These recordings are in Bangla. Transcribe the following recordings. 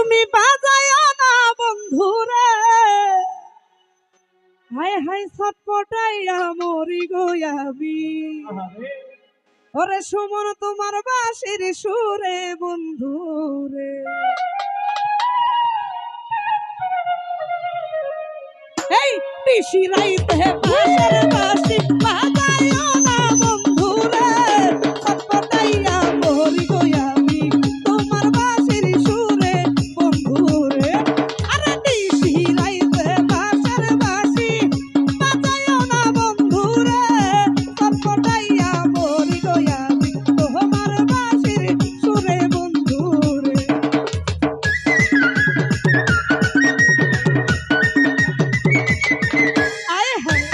তুমি বাজায়ও না বন্ধুরে, হায় হায় ছটপটাইয়া মরি গো আমি। ওরে সুমন তোমার বাঁশির সুরে বন্ধুরে, এই পিসি রাইতে বাঁশের বাঁশি বাজায়ও না বন্ধুরে, ছটপটাইয়া মরি গো আমি তোমার বাঁশির সুরে বন্ধুরে। আরে পিসি রাইতে বাঁশের বাঁশি বাজায়ও না বন্ধুরে, ছটপটাইয়া মরি গো আমি তোমার বাঁশির সুরে বন্ধুরে। আয় হায়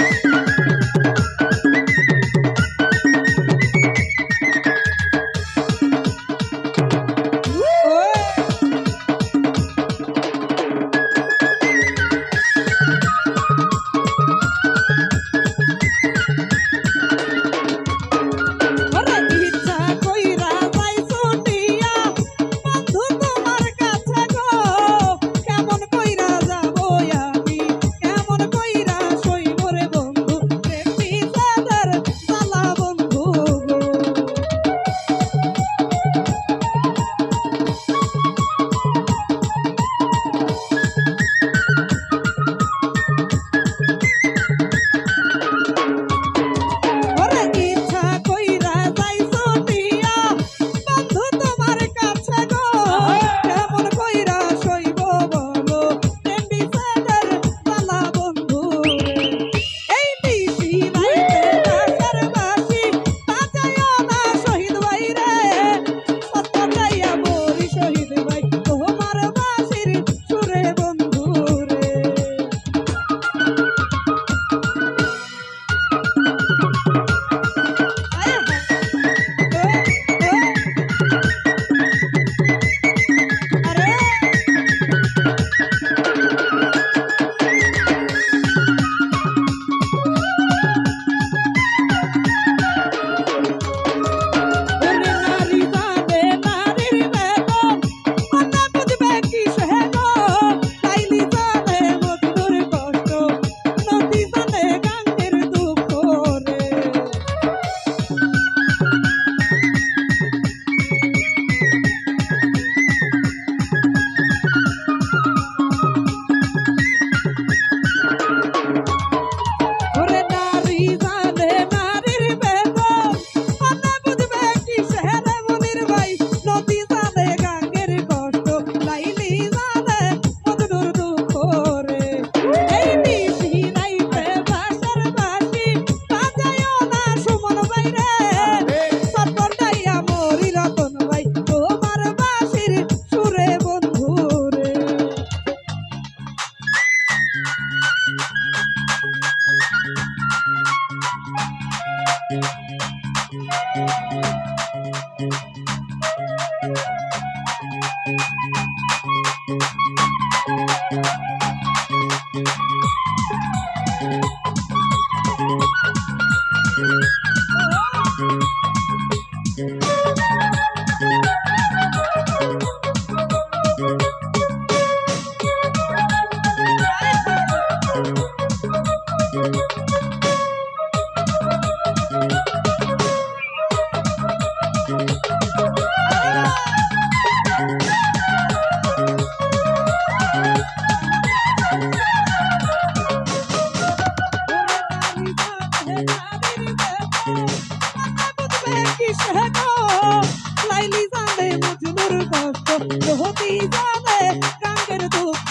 লাইলি জানে মজনুর কষ্ট, রহতি জানে গাঙ্গের দুঃখ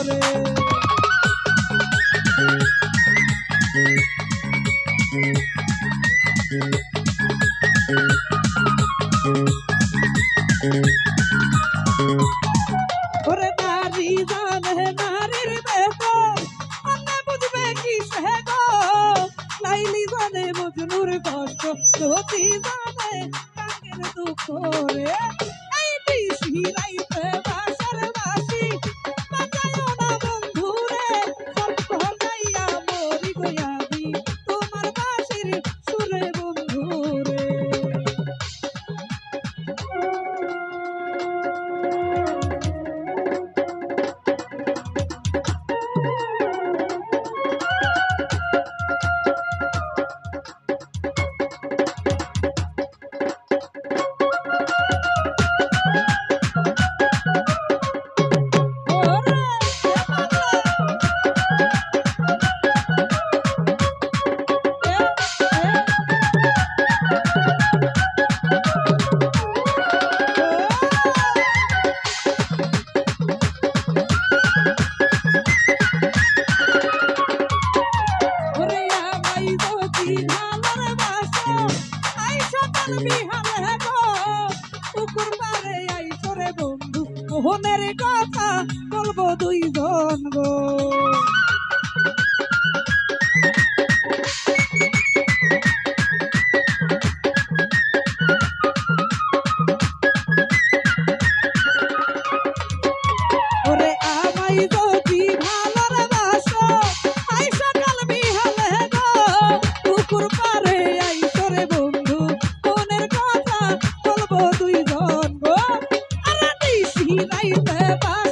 রে। ওরে নারী জানে নারীর বেদন, অন্যে বুঝবে কি সে গো। লাইলি জানে মজনুর কষ্ট, রহতি জানে গাঙ্গের দুঃখ রে। এই পিসি রাইতে বাঁশের বাঁশি বাজায়ও না বন্ধুরে, ছটপটাইয়া মরি গো আমি তোমার বাঁশির সুরে বন্ধুরে। রাইতে বাস